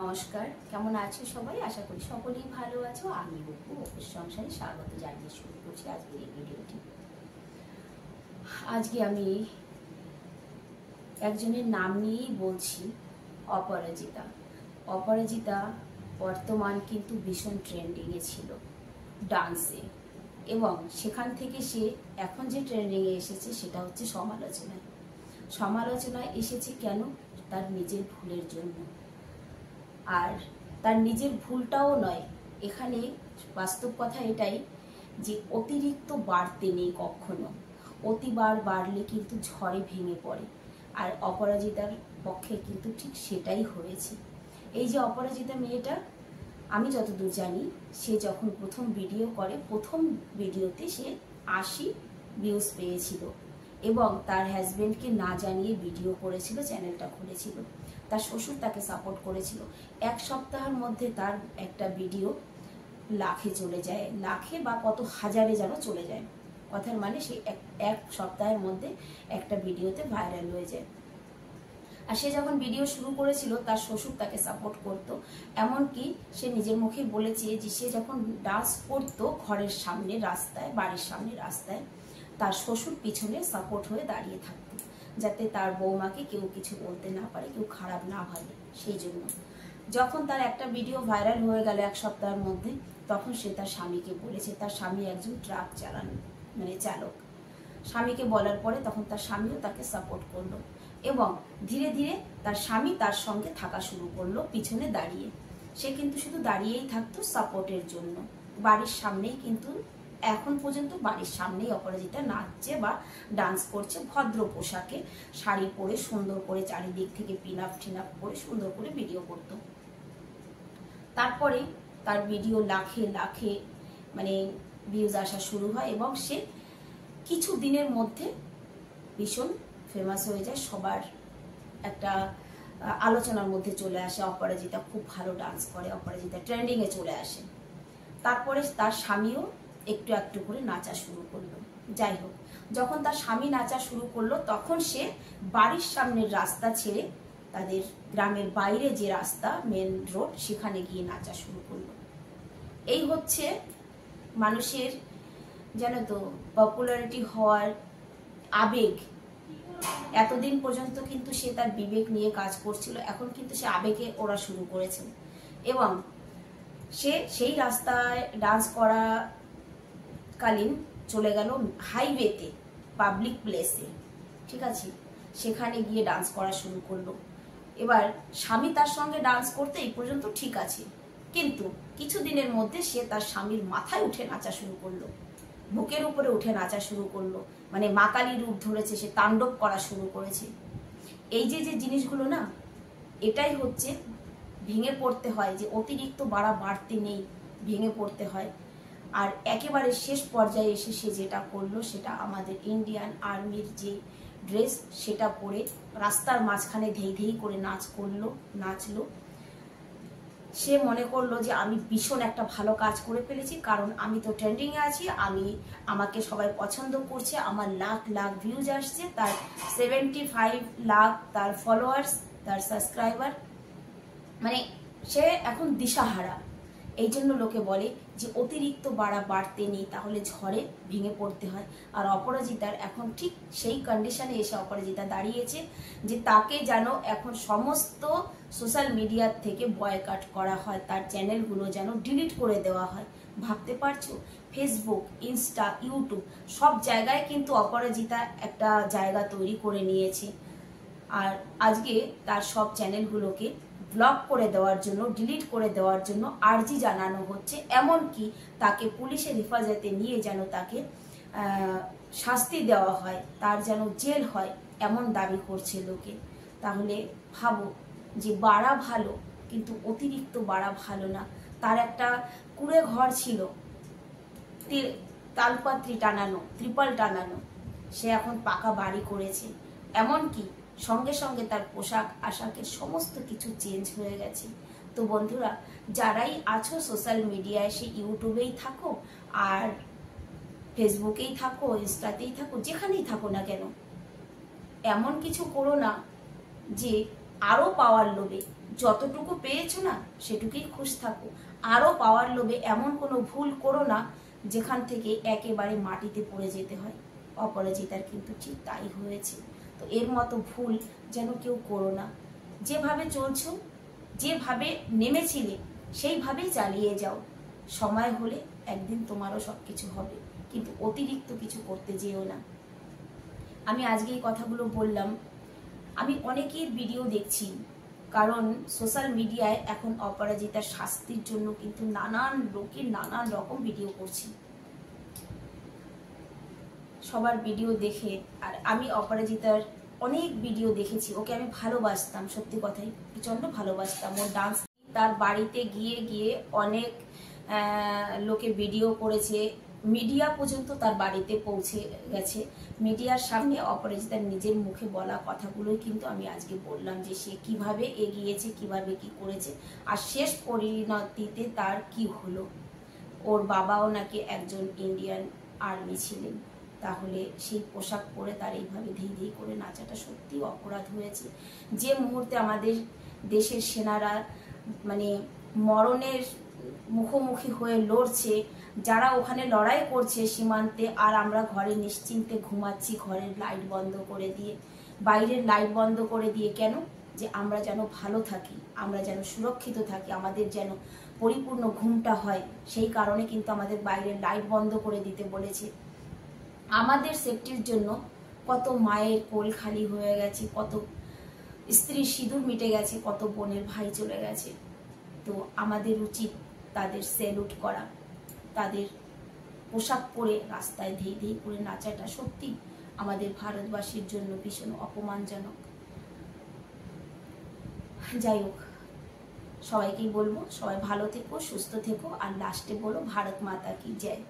নমস্কার, কেমন আছো সবাই? আশা করি সকলেই ভালো আছো। আমি অপু, অপুর সংসারে স্বাগত জানিয়ে শুরু করছি আজকের এই ভিডিওটি। আজকে আমি একজনের নাম নিয়েই বলছি, অপরাজিতা। অপরাজিতা বর্তমান কিন্তু ভীষণ ট্রেন্ডিংয়ে ছিল ডান্সে, এবং সেখান থেকে সে এখন যে ট্রেন্ডিংয়ে এসেছে সেটা হচ্ছে সমালোচনায়। সমালোচনায় এসেছে কেন? তার নিজের ভুলের জন্য। আর তার নিজের ভুলটাও নয়, এখানে বাস্তব কথা এটাই যে অতিরিক্ত বাড়তে নেই কখনো। অতিবার বাড়লে কিন্তু ঝড়ে ভেঙে পড়ে। আর অপরাজিতার পক্ষে কিন্তু ঠিক সেটাই হয়েছে। এই যে অপরাজিতা মেয়েটা, আমি যতদূর জানি, সে যখন প্রথম ভিডিও করে, প্রথম ভিডিওতে সে 80 ভিউজ পেয়েছিল, এবং তার হাজবেন্ডকে না জানিয়ে ভিডিও করেছিল, চ্যানেলটা খুলেছিল। তার শ্বশুর তাকে সাপোর্ট করেছিল। এক সপ্তাহের মধ্যে তার একটা ভিডিও লাখে চলে যায়, লাখে বা কত হাজারে যেন চলে যায়। কথার মানে সে এক সপ্তাহের মধ্যে একটা ভিডিওতে ভাইরাল হয়ে যায়। আর সে যখন ভিডিও শুরু করেছিল, তার শ্বশুর তাকে সাপোর্ট করতো। এমনকি সে নিজের মুখে বলেছে যে সে যখন ডান্স করতো ঘরের সামনে রাস্তায়, বাড়ির সামনে রাস্তায়, তার শ্বশুর পিছনে সাপোর্ট হয়ে দাঁড়িয়ে থাকতো, যাতে তার বৌমাকে কেউ কিছু বলতে না পারে, কেউ খারাপ না ভাবে। সেই জন্য যখন তার একটা ভিডিও ভাইরাল হয়ে গেল এক সপ্তাহের মধ্যে, তখন সে তার স্বামীকে বলেছে। তার স্বামী একজন ট্রাক চালক। স্বামীকে বলার পরে তখন তার স্বামীও তাকে সাপোর্ট করলো, এবং ধীরে ধীরে তার স্বামী তার সঙ্গে থাকা শুরু করলো পিছনে দাঁড়িয়ে। সে কিন্তু শুধু দাঁড়িয়েই থাকতো সাপোর্টের জন্য। বাড়ির সামনেই কিন্তু এখন পর্যন্ত বাড়ির সামনেই অপরাজিতা নাচছে বা ডান্স করছে, ভদ্র পোশাকে শাড়ি পরে সুন্দর করে, চারিদিক থেকে পিনাপ টিনাপ করে সুন্দর করে ভিডিও করতো। তারপরে তার ভিডিও লাখে লাখে ভিউজ আসা শুরু হয়, এবং সে কিছু দিনের মধ্যে ভীষণ ফেমাস হয়ে যায়। সবার একটা আলোচনার মধ্যে চলে আসে, অপরাজিতা খুব ভালো ডান্স করে, অপরাজিতা ট্রেন্ডিংয়ে চলে আসে। তারপরে তার স্বামীও একটু একটু করে নাচা শুরু করলো। যাই হোক, যখন তার স্বামী নাচা শুরু করলো, তখন সে বাড়ির সামনের রাস্তা ছেড়ে তাদের গ্রামের বাইরে যে রাস্তা, মেন রোড, সেখানে গিয়ে নাচা শুরু করলো। এই হচ্ছে মানুষের, জানো তো, পপুলারিটি হওয়ার আবেগ। এতদিন পর্যন্ত কিন্তু সে তার বিবেক নিয়ে কাজ করছিল, এখন কিন্তু সে আবেগে ওরা শুরু করেছে। এবং সে সেই রাস্তায় ডান্স করা কালীন চলে গেল হাইওয়েতে, পাবলিক প্লেসে, ঠিক আছে, সেখানে গিয়ে ডান্স করা শুরু করলো। এবার স্বামী তার সঙ্গে ডান্স করতে এই পর্যন্ত ঠিক আছে, কিন্তু কিছুদিনের মধ্যে সে তার স্বামীর মাথায় উঠে নাচা শুরু করলো, বুকের উপরে উঠে নাচা শুরু করলো, মা কালী রূপ ধরেছে, সে তাণ্ডব করা শুরু করেছে। এই যে যে জিনিসগুলো না, এটাই হচ্ছে ভেঙে পড়তে হয়, যে অতিরিক্ত বাড়তে নেই, ভেঙে পড়তে হয়। আর একেবারে শেষ পর্যায়ে এসে সে যেটা করলো, সেটা আমাদের ইন্ডিয়ান আর্মির যে ড্রেস, সেটা পরে রাস্তার মাঝখানে ধেই ধেই করে নাচলো। সে মনে করলো যে আমি ভীষণ একটা ভালো কাজ করে ফেলেছি, কারণ আমি তো ট্রেন্ডিংয়ে আছি, আমাকে সবাই পছন্দ করছে, আমার লাখ লাখ ভিউজ আসছে, তার 75 লাখ তার ফলোয়ার্স, তার সাবস্ক্রাইবার। সে এখন দিশাহারা। এই জন্য লোকে বলে যে অতিরিক্ত বাড়তে নেই, তাহলে ঝড়ে ভেঙে পড়তে হয়। আর অপরাজিতার এখন ঠিক সেই কন্ডিশনে এসে অপরাজিতা দাঁড়িয়েছে, যে তাকে যেন এখন সমস্ত সোশ্যাল মিডিয়ার থেকে বয়কট করা হয়, তার চ্যানেলগুলো যেন ডিলিট করে দেওয়া হয়। ভাবতে পারছো? ফেসবুক, ইনস্টা, ইউটিউব সব জায়গায় কিন্তু অপরাজিতা একটা জায়গা তৈরি করে নিয়েছে। আর আজকে তার সব চ্যানেলগুলোকে ব্লক করে দেওয়ার জন্য, ডিলিট করে দেওয়ার জন্য আর্জি জানানো হচ্ছে। এমনকি তাকে পুলিশের হেফাজতে নিয়ে যেন তাকে শাস্তি দেওয়া হয়, তার যেন জেল হয়, এমন দাবি করছে লোকে। তাহলে ভাবো যে বাড়া ভালো, কিন্তু অতিরিক্ত বাড়া ভালো না। তার একটা কুড়ে ঘর ছিল, তালপাত্রি টানানো, ত্রিপল টানানো, সে এখন পাকা বাড়ি করেছে। এমনকি সঙ্গে সঙ্গে তার পোশাক আশাকের সমস্ত কিছু চেঞ্জ হয়ে গেছে। তো বন্ধুরা, যারাই আছো সোশ্যাল মিডিয়ায়, সে ইউটিউবেই থাকো আর ফেসবুকেই থাকো, ইনস্টাতেই থাকো, যেখানেই থাকো না কেন, এমন কিছু করো না যে আরো পাওয়ার লোভে যতটুকু পেয়েছো না সেটুকুই খুশ থাকো। আরো পাওয়ার লোভে এমন কোনো ভুল করো না যেখান থেকে একেবারে মাটিতে পড়ে যেতে হয়। অপরাজিতার কিন্তু ঠিক তাই হয়েছে। তো এর মতো ভুল যেন কেউ করো না। যেভাবে চলছো, যেভাবে নেমেছিলে সেইভাবেই চালিয়ে যাও। সময় হলে একদিন তোমারও সবকিছু হবে, কিন্তু অতিরিক্ত কিছু করতে যেও না। আমি আজকে এই কথাগুলো বললাম, আমি অনেকের ভিডিও দেখছি, কারণ সোশ্যাল মিডিয়ায় এখন অপরাজিতার শাস্তির জন্য কিন্তু নানান লোকের নানান রকম ভিডিও করছি। সবার ভিডিও দেখে, আর আমি অপরাজিতার অনেক ভিডিও দেখেছি, ওকে আমি ভালোবাসতাম, সত্যি কথাই প্রচন্ড ভালোবাসতাম। ওর ডান্স, তার বাড়িতে গিয়ে গিয়ে অনেক লোকে ভিডিও করেছে, মিডিয়া পর্যন্ত তার বাড়িতে পৌঁছে গেছে। মিডিয়ার সামনে অপরাজিতার নিজের মুখে বলা কথাগুলোই কিন্তু আমি আজকে বললাম, যে সে কিভাবে এগিয়েছে, কিভাবে কি করেছে, আর শেষ পরিণতিতে তার কি হলো। ওর বাবাও নাকি একজন ইন্ডিয়ান আর্মি ছিলেন, তাহলে সেই পোশাক পরে তার এইভাবে ধেই ধেই করে নাচাটা সত্যি অপরাধ হয়েছে। যে মুহূর্তে আমাদের দেশের সেনারা মানে মরণের মুখোমুখি হয়ে লড়ছে, যারা ওখানে লড়াই করছে সীমান্তে, আর আমরা ঘরে নিশ্চিন্তে ঘুমাচ্ছি ঘরের লাইট বন্ধ করে দিয়ে, বাইরের লাইট বন্ধ করে দিয়ে। কেন? যে আমরা যেন ভালো থাকি, আমরা যেন সুরক্ষিত থাকি, আমাদের যেন পরিপূর্ণ ঘুমটা হয়, সেই কারণে কিন্তু আমাদের বাইরের লাইট বন্ধ করে দিতে বলেছে। আমাদের সেফটির জন্য কত মায়ের কোল খালি হয়ে গেছে, কত স্ত্রীর সিঁদুর মিটে গেছে, কত বোনের ভাই চলে গেছে। তো আমাদের উচিত তাদের স্যালুট করা, তাদের পোশাক পরে রাস্তায় ধেই ধেই করে নাচাটা সত্যি আমাদের ভারতবাসীর জন্য ভীষণ অপমানজনক। যাই হোক, সবাইকেই বলবো সবাই ভালো থেকো, সুস্থ থেকো, আর লাস্টে বলো ভারত মাতা কি জয়।